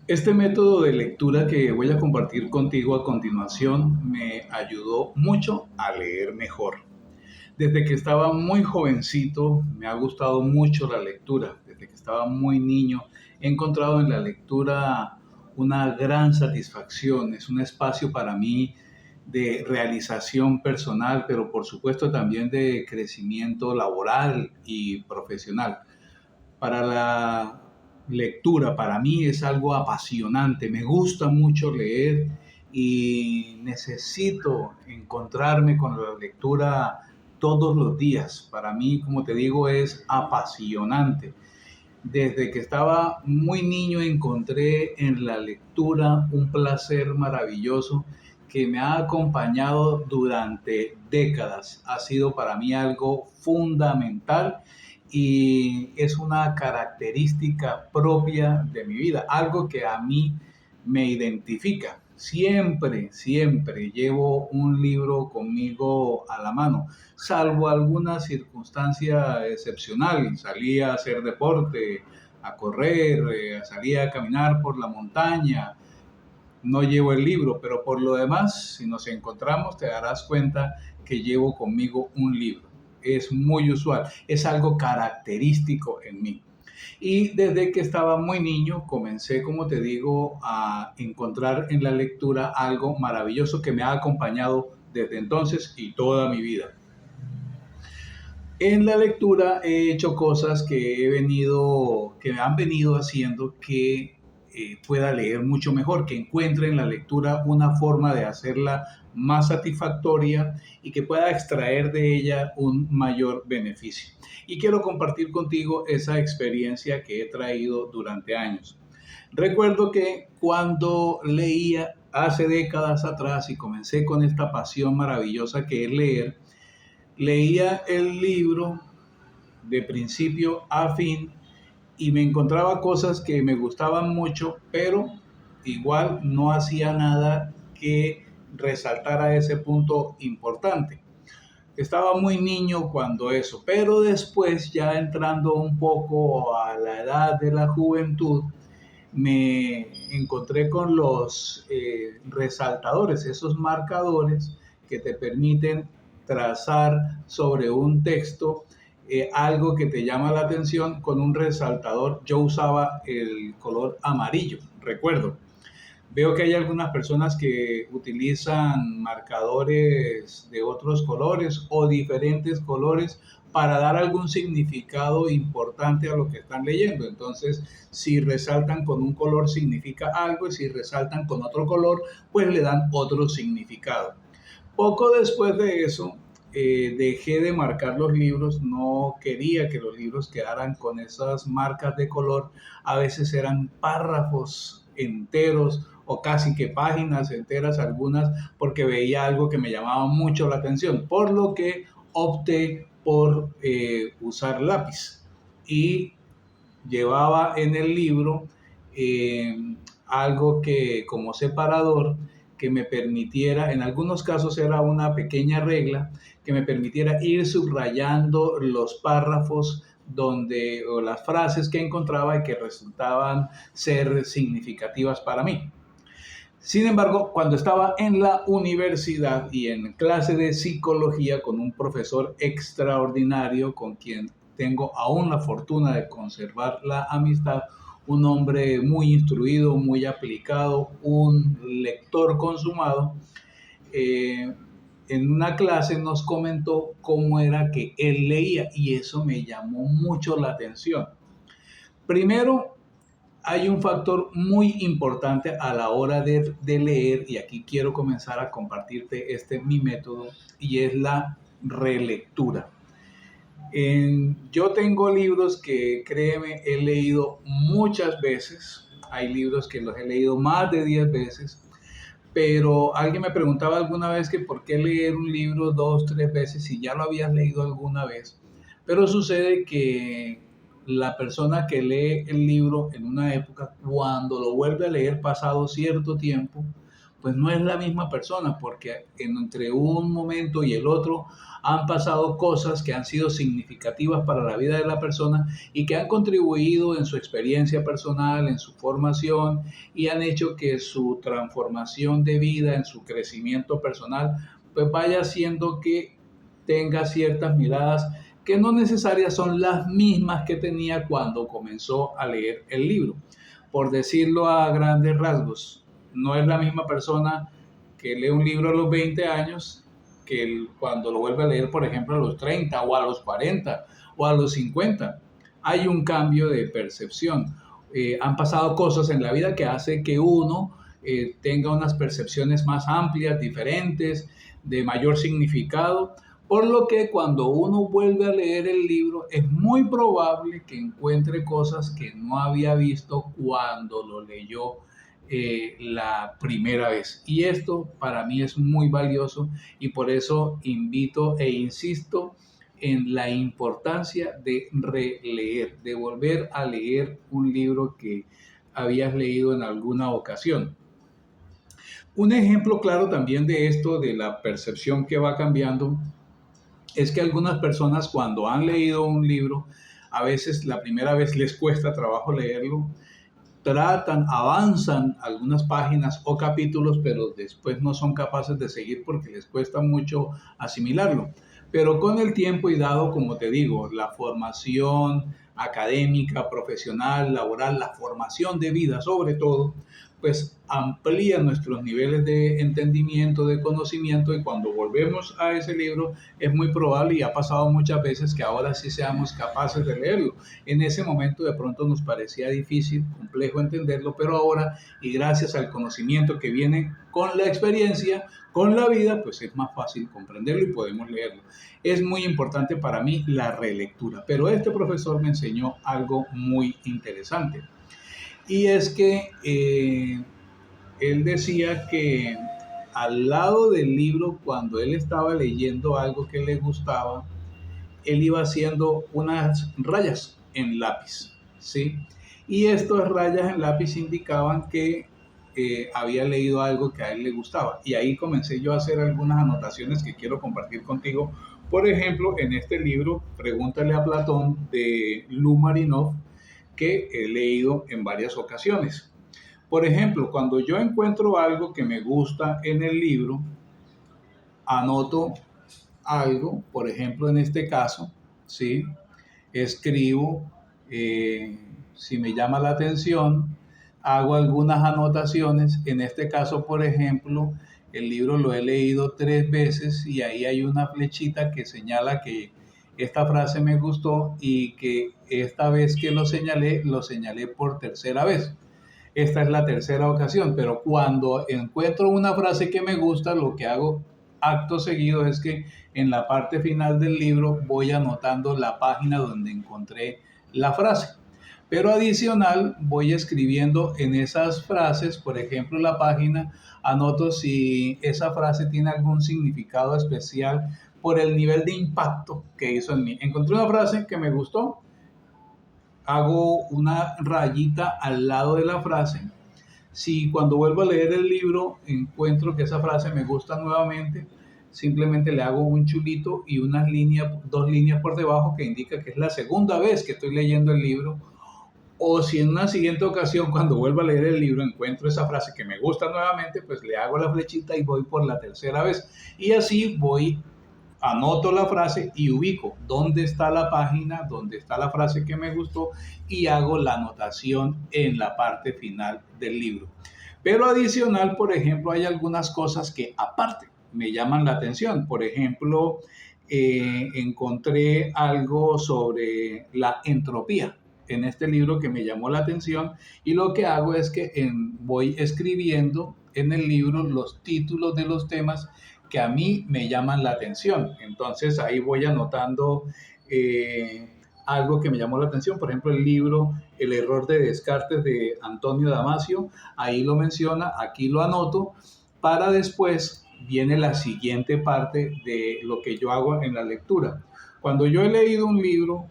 Este método de lectura que voy a compartir contigo a continuación me ayudó mucho a leer mejor. Desde que estaba muy jovencito me ha gustado mucho la lectura. Desde que estaba muy niño he encontrado en la lectura una gran satisfacción. Es un espacio para mí de realización personal, pero por supuesto también de crecimiento laboral y profesional. Para la lectura, para mí es algo apasionante, me gusta mucho leer y necesito encontrarme con la lectura todos los días. Para mí, como te digo, es apasionante. Desde que estaba muy niño encontré en la lectura un placer maravilloso que me ha acompañado durante décadas. Ha sido para mí algo fundamental y es una característica propia de mi vida, algo que a mí me identifica. Siempre, siempre llevo un libro conmigo a la mano, salvo alguna circunstancia excepcional. Salía a hacer deporte, a correr, salía a caminar por la montaña, no llevo el libro, pero por lo demás, si nos encontramos, te darás cuenta que llevo conmigo un libro. Es muy usual, es algo característico en mí. Y desde que estaba muy niño comencé, como te digo, a encontrar en la lectura algo maravilloso que me ha acompañado desde entonces y toda mi vida. En la lectura he hecho cosas que me han venido haciendo que pueda leer mucho mejor, que encuentre en la lectura una forma de hacerla más satisfactoria y que pueda extraer de ella un mayor beneficio. Y quiero compartir contigo esa experiencia que he traído durante años. Recuerdo que cuando leía hace décadas atrás y comencé con esta pasión maravillosa que es leer, leía el libro de principio a fin y me encontraba cosas que me gustaban mucho, pero igual no hacía nada que resaltara ese punto importante. Estaba muy niño cuando eso, pero después, ya entrando un poco a la edad de la juventud, me encontré con los resaltadores, esos marcadores que te permiten trazar sobre un texto algo que te llama la atención con un resaltador. Yo usaba el color amarillo, recuerdo. Veo que hay algunas personas que utilizan marcadores de otros colores o diferentes colores para dar algún significado importante a lo que están leyendo. Entonces, si resaltan con un color significa algo y si resaltan con otro color, pues le dan otro significado. Poco después de eso, dejé de marcar los libros, no quería que los libros quedaran con esas marcas de color. A veces eran párrafos enteros o casi que páginas enteras algunas, porque veía algo que me llamaba mucho la atención, por lo que opté por usar lápiz y llevaba en el libro eh, algo que como separador que me permitiera, en algunos casos era una pequeña regla, que me permitiera ir subrayando los párrafos donde, o las frases que encontraba y que resultaban ser significativas para mí. Sin embargo, cuando estaba en la universidad y en clase de psicología con un profesor extraordinario con quien tengo aún la fortuna de conservar la amistad, un hombre muy instruido, muy aplicado, un lector consumado, eh, en una clase nos comentó cómo era que él leía y eso me llamó mucho la atención. Primero, hay un factor muy importante a la hora de leer, y aquí quiero comenzar a compartirte mi método, y es la relectura. Yo tengo libros que, créeme, he leído muchas veces. Hay libros que los he leído más de 10 veces, pero alguien me preguntaba alguna vez que por qué leer un libro 2, 3 veces si ya lo habías leído alguna vez. Pero sucede que la persona que lee el libro en una época, cuando lo vuelve a leer pasado cierto tiempo, pues no es la misma persona, porque entre un momento y el otro han pasado cosas que han sido significativas para la vida de la persona y que han contribuido en su experiencia personal, en su formación y han hecho que su transformación de vida, en su crecimiento personal, pues vaya haciendo que tenga ciertas miradas que no necesarias son las mismas que tenía cuando comenzó a leer el libro. Por decirlo a grandes rasgos, no es la misma persona que lee un libro a los 20 años que cuando lo vuelve a leer, por ejemplo, a los 30 o a los 40 o a los 50. Hay un cambio de percepción. Han pasado cosas en la vida que hace que uno tenga unas percepciones más amplias, diferentes, de mayor significado, por lo que cuando uno vuelve a leer el libro es muy probable que encuentre cosas que no había visto cuando lo leyó la primera vez. Y esto para mí es muy valioso y por eso invito e insisto en la importancia de releer, de volver a leer un libro que habías leído en alguna ocasión. Un ejemplo claro también de esto, de la percepción que va cambiando, es que algunas personas cuando han leído un libro, a veces la primera vez les cuesta trabajo leerlo, tratan, avanzan algunas páginas o capítulos, pero después no son capaces de seguir porque les cuesta mucho asimilarlo. Pero con el tiempo y dado, como te digo, la formación académica, profesional, laboral, la formación de vida sobre todo, pues amplía nuestros niveles de entendimiento, de conocimiento, y cuando volvemos a ese libro es muy probable, y ha pasado muchas veces, que ahora sí seamos capaces de leerlo. En ese momento de pronto nos parecía difícil, complejo entenderlo, pero ahora, y gracias al conocimiento que viene con la experiencia, con la vida, pues es más fácil comprenderlo y podemos leerlo. Es muy importante para mí la relectura, pero este profesor me enseñó algo muy interesante. Y es que él decía que al lado del libro, cuando él estaba leyendo algo que le gustaba, él iba haciendo unas rayas en lápiz, ¿sí? Y estas rayas en lápiz indicaban que había leído algo que a él le gustaba. Y ahí comencé yo a hacer algunas anotaciones que quiero compartir contigo. Por ejemplo, en este libro, Pregúntale a Platón, de Lou Marinov, que he leído en varias ocasiones. Por ejemplo, cuando yo encuentro algo que me gusta en el libro, anoto algo, por ejemplo, en este caso, ¿sí? Escribo, si me llama la atención, hago algunas anotaciones. En este caso, por ejemplo, el libro lo he leído 3 veces y ahí hay una flechita que señala que esta frase me gustó y que esta vez que lo señalé por tercera vez. Esta es la tercera ocasión, pero cuando encuentro una frase que me gusta, lo que hago acto seguido es que en la parte final del libro voy anotando la página donde encontré la frase. Pero adicional voy escribiendo en esas frases, por ejemplo, la página, anoto si esa frase tiene algún significado especial por el nivel de impacto que hizo en mí. Encontré una frase que me gustó, hago una rayita al lado de la frase. Si cuando vuelvo a leer el libro encuentro que esa frase me gusta nuevamente, simplemente le hago un chulito y unas líneas, 2 líneas por debajo que indica que es la segunda vez que estoy leyendo el libro. O si en una siguiente ocasión, cuando vuelvo a leer el libro, encuentro esa frase que me gusta nuevamente, pues le hago la flechita y voy por la tercera vez. Y así voy, anoto la frase y ubico dónde está la página, dónde está la frase que me gustó, y hago la anotación en la parte final del libro. Pero adicional, por ejemplo, hay algunas cosas que aparte me llaman la atención. Por ejemplo, encontré algo sobre la entropía en este libro que me llamó la atención, y lo que hago es que voy escribiendo en el libro los títulos de los temas que a mí me llaman la atención. Entonces ahí voy anotando algo que me llamó la atención. Por ejemplo, el libro El error de Descartes, de Antonio Damasio, ahí lo menciona, aquí lo anoto, para después viene la siguiente parte de lo que yo hago en la lectura. Cuando yo he leído un libro,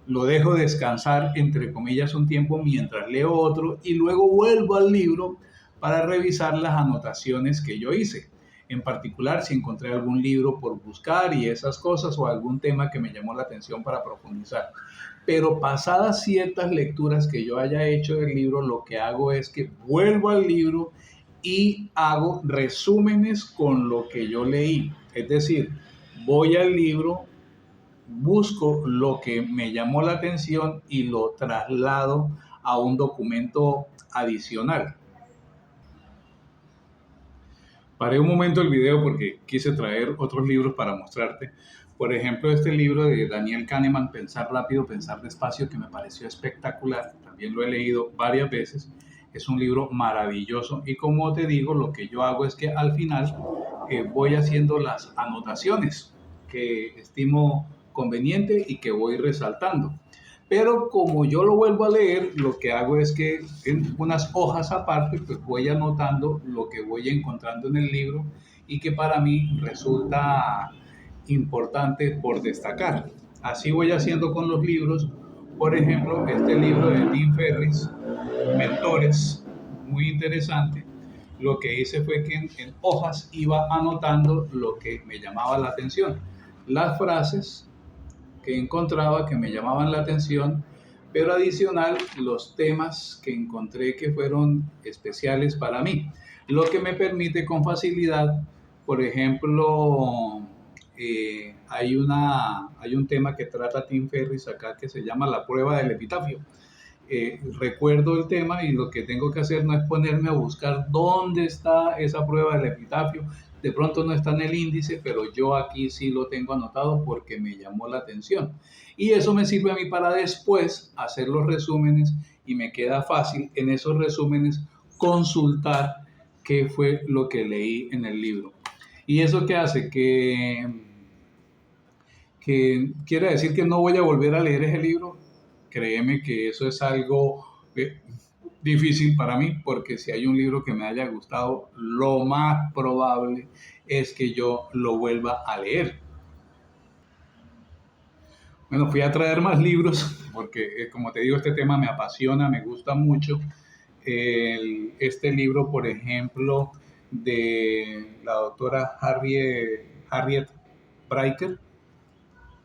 lo dejo descansar, entre comillas, un tiempo mientras leo otro, y luego vuelvo al libro para revisar las anotaciones que yo hice. En particular, si encontré algún libro por buscar y esas cosas o algún tema que me llamó la atención para profundizar. Pero pasadas ciertas lecturas que yo haya hecho del libro, lo que hago es que vuelvo al libro y hago resúmenes con lo que yo leí. Es decir, voy al libro, busco lo que me llamó la atención y lo traslado a un documento adicional. Paré un momento el video porque quise traer otros libros para mostrarte. Por ejemplo, este libro de Daniel Kahneman, Pensar rápido, pensar despacio, que me pareció espectacular. También lo he leído varias veces. Es un libro maravilloso y como te digo, lo que yo hago es que al final voy haciendo las anotaciones que estimo conveniente y que voy resaltando. Pero como yo lo vuelvo a leer, lo que hago es que en unas hojas aparte, pues voy anotando lo que voy encontrando en el libro y que para mí resulta importante por destacar. Así voy haciendo con los libros. Por ejemplo, este libro de Tim Ferriss, Mentores, muy interesante. Lo que hice fue que en hojas iba anotando lo que me llamaba la atención. Las frases que encontraba que me llamaban la atención, pero adicional los temas que encontré que fueron especiales para mí, lo que me permite con facilidad, por ejemplo, hay un tema que trata Tim Ferriss acá que se llama la prueba del epitafio. Recuerdo el tema y lo que tengo que hacer no es ponerme a buscar dónde está esa prueba del epitafio. De pronto no está en el índice, pero yo aquí sí lo tengo anotado porque me llamó la atención. Y eso me sirve a mí para después hacer los resúmenes y me queda fácil en esos resúmenes consultar qué fue lo que leí en el libro. ¿Y eso qué hace? Que quiere decir que no voy a volver a leer ese libro. Créeme que eso es algo difícil para mí, porque si hay un libro que me haya gustado, lo más probable es que yo lo vuelva a leer. Bueno, fui a traer más libros, porque como te digo, este tema me apasiona, me gusta mucho. Este libro, por ejemplo, de la doctora Harriet Breiker,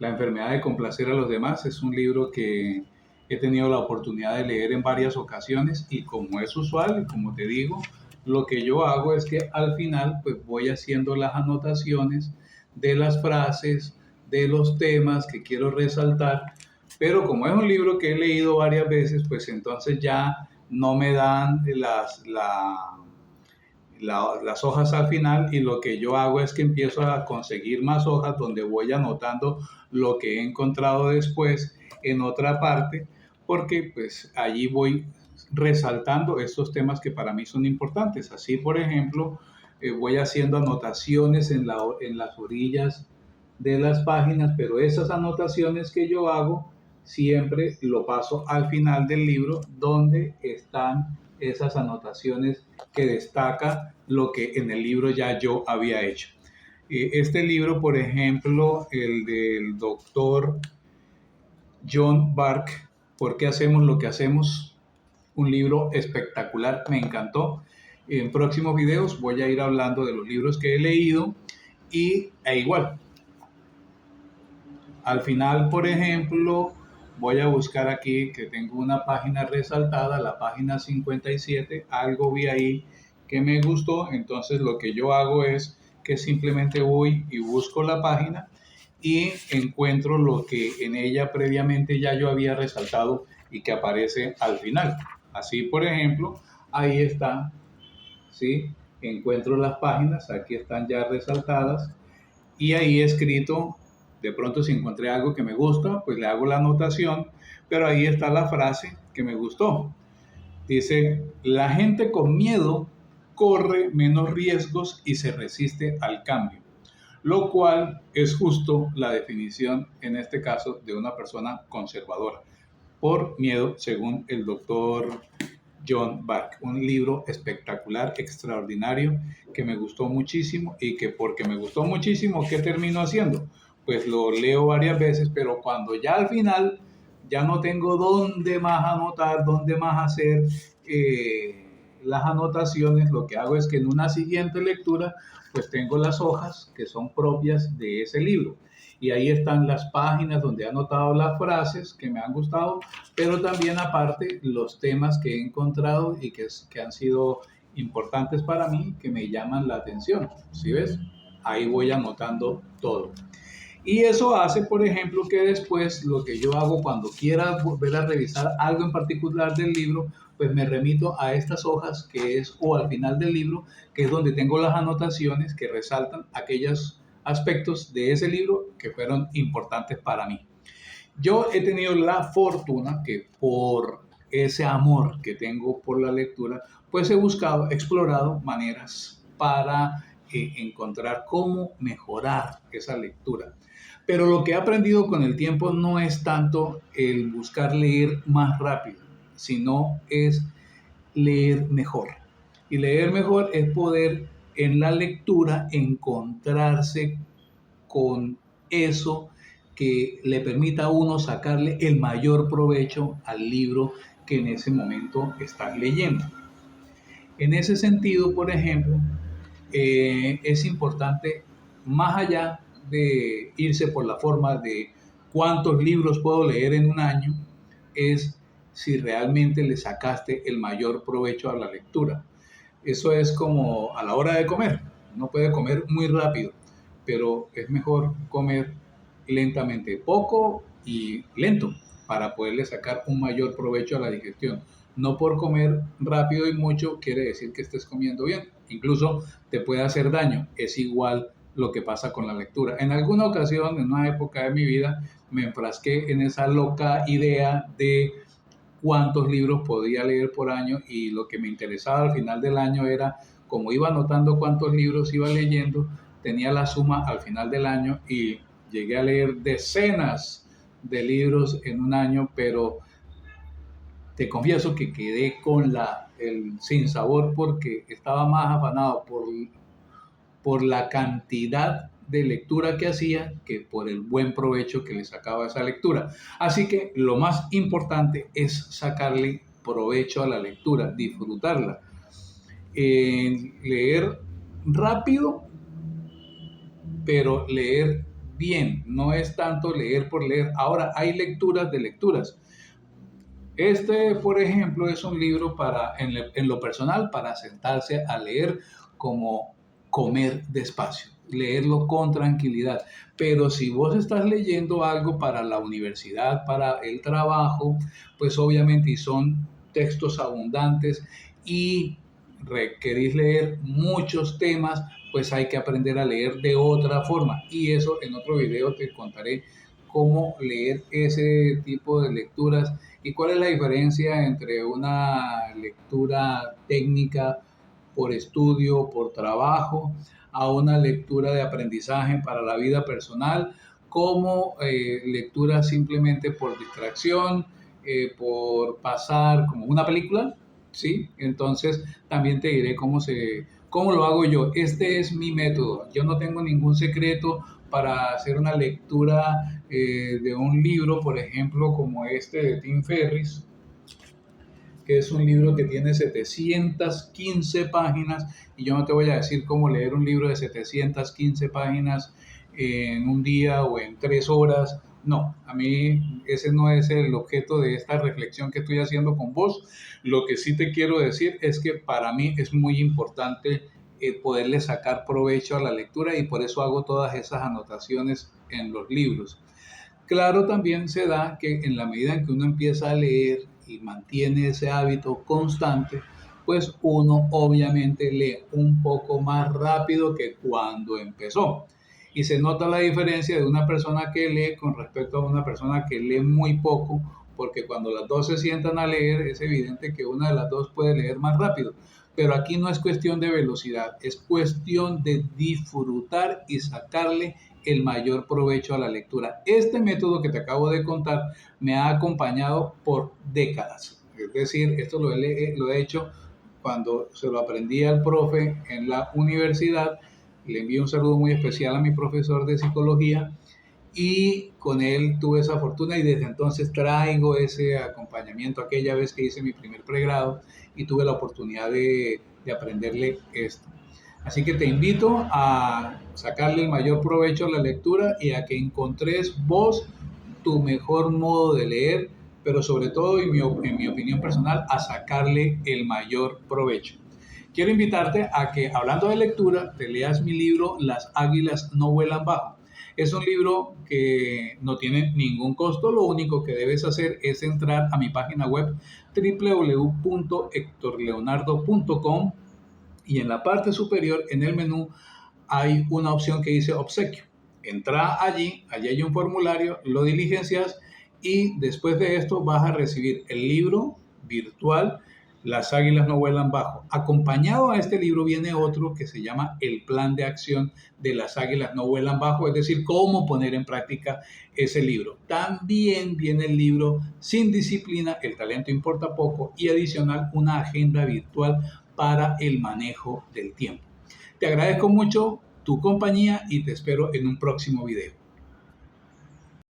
La enfermedad de complacer a los demás, es un libro que he tenido la oportunidad de leer en varias ocasiones y como es usual, como te digo, lo que yo hago es que al final pues voy haciendo las anotaciones de las frases, de los temas que quiero resaltar, pero como es un libro que he leído varias veces, pues entonces ya no me dan las hojas al final y lo que yo hago es que empiezo a conseguir más hojas donde voy anotando lo que he encontrado después en otra parte porque pues allí voy resaltando estos temas que para mí son importantes. Así, por ejemplo, voy haciendo anotaciones en las orillas de las páginas, pero esas anotaciones que yo hago siempre lo paso al final del libro donde están esas anotaciones que destaca lo que en el libro ya yo había hecho. Este libro, por ejemplo, el del doctor John Bark, ¿Por qué hacemos lo que hacemos? Un libro espectacular, me encantó. En próximos videos voy a ir hablando de los libros que he leído e igual. Al final, por ejemplo, voy a buscar aquí que tengo una página resaltada, la página 57, algo vi ahí que me gustó, entonces lo que yo hago es que simplemente voy y busco la página y encuentro lo que en ella previamente ya yo había resaltado y que aparece al final. Así, por ejemplo, ahí está, ¿sí? Encuentro las páginas, aquí están ya resaltadas y ahí he escrito, de pronto si encontré algo que me gusta, pues le hago la anotación, pero ahí está la frase que me gustó. Dice, la gente con miedo corre menos riesgos y se resiste al cambio, lo cual es justo la definición en este caso de una persona conservadora, por miedo, según el doctor John Bark. Un libro espectacular, extraordinario, que me gustó muchísimo y que porque me gustó muchísimo, ¿qué termino haciendo? Pues lo leo varias veces, pero cuando ya al final ya no tengo dónde más anotar, dónde más hacer las anotaciones, lo que hago es que en una siguiente lectura, pues tengo las hojas que son propias de ese libro. Y ahí están las páginas donde he anotado las frases que me han gustado, pero también aparte los temas que he encontrado y que han sido importantes para mí, que me llaman la atención. ¿Sí ves? Ahí voy anotando todo. Y eso hace, por ejemplo, que después lo que yo hago cuando quiera volver a revisar algo en particular del libro, pues me remito a estas hojas que es, o al final del libro, que es donde tengo las anotaciones que resaltan aquellos aspectos de ese libro que fueron importantes para mí. Yo he tenido la fortuna que por ese amor que tengo por la lectura, pues he buscado, explorado maneras para encontrar cómo mejorar esa lectura. Pero lo que he aprendido con el tiempo no es tanto el buscar leer más rápido, sino es leer mejor. Y leer mejor es poder en la lectura encontrarse con eso que le permita a uno sacarle el mayor provecho al libro que en ese momento estás leyendo. En ese sentido, por ejemplo, es importante, más allá de irse por la forma de cuántos libros puedo leer en un año, es si realmente le sacaste el mayor provecho a la lectura. Eso es como a la hora de comer. Uno puede comer muy rápido, pero es mejor comer lentamente, poco y lento, para poderle sacar un mayor provecho a la digestión. No por comer rápido y mucho quiere decir que estés comiendo bien. Incluso te puede hacer daño. Es igual lo que pasa con la lectura. En alguna ocasión, en una época de mi vida, me enfrasqué en esa loca idea de cuántos libros podía leer por año, y lo que me interesaba al final del año era, como iba anotando cuántos libros iba leyendo, tenía la suma al final del año y llegué a leer decenas de libros en un año, pero te confieso que quedé con el sinsabor porque estaba más afanado por la cantidad de lectura que hacía que por el buen provecho que le sacaba esa lectura. Así que lo más importante es sacarle provecho a la lectura, disfrutarla. Leer rápido, pero leer bien. No es tanto leer por leer. Ahora, hay lecturas de lecturas. Este, por ejemplo, es un libro en lo personal, para sentarse a leer como comer despacio, leerlo con tranquilidad. Pero si vos estás leyendo algo para la universidad, para el trabajo, pues obviamente, y son textos abundantes y requerís leer muchos temas, pues hay que aprender a leer de otra forma. Y eso en otro video te contaré cómo leer ese tipo de lecturas y cuál es la diferencia entre una lectura técnica por estudio, por trabajo, a una lectura de aprendizaje para la vida personal, como lectura simplemente por distracción, por pasar como una película, ¿sí? Entonces también te diré cómo lo hago yo. Este es mi método. Yo no tengo ningún secreto para hacer una lectura de un libro, por ejemplo, como este de Tim Ferriss, que es un libro que tiene 715 páginas, y yo no te voy a decir cómo leer un libro de 715 páginas en un día o en 3 horas. No, a mí ese no es el objeto de esta reflexión que estoy haciendo con vos. Lo que sí te quiero decir es que para mí es muy importante poderle sacar provecho a la lectura, y por eso hago todas esas anotaciones en los libros. Claro, también se da que en la medida en que uno empieza a leer y mantiene ese hábito constante, pues uno obviamente lee un poco más rápido que cuando empezó. Y se nota la diferencia de una persona que lee con respecto a una persona que lee muy poco, porque cuando las dos se sientan a leer, es evidente que una de las dos puede leer más rápido. Pero aquí no es cuestión de velocidad, es cuestión de disfrutar y sacarle el mayor provecho a la lectura. Este método que te acabo de contar me ha acompañado por décadas. Es decir, esto lo he hecho cuando se lo aprendí al profe en la universidad. Le envío un saludo muy especial a mi profesor de psicología. y con él tuve esa fortuna y desde entonces traigo ese acompañamiento aquella vez que hice mi primer pregrado y tuve la oportunidad de aprenderle esto. Así que te invito a sacarle el mayor provecho a la lectura y a que encontres vos tu mejor modo de leer, pero sobre todo, en mi opinión personal, a sacarle el mayor provecho. Quiero invitarte a que, hablando de lectura, te leas mi libro Las águilas no vuelan bajo. Es un libro que no tiene ningún costo, lo único que debes hacer es entrar a mi página web www.hectorleonardo.com y en la parte superior, en el menú, hay una opción que dice obsequio. Entra allí hay un formulario, lo diligencias y después de esto vas a recibir el libro virtual Las águilas no vuelan bajo. Acompañado a este libro viene otro que se llama El plan de acción de Las águilas no vuelan bajo, es decir, cómo poner en práctica ese libro. También viene el libro Sin disciplina, el talento importa poco y adicional una agenda virtual para el manejo del tiempo. Te agradezco mucho tu compañía y te espero en un próximo video.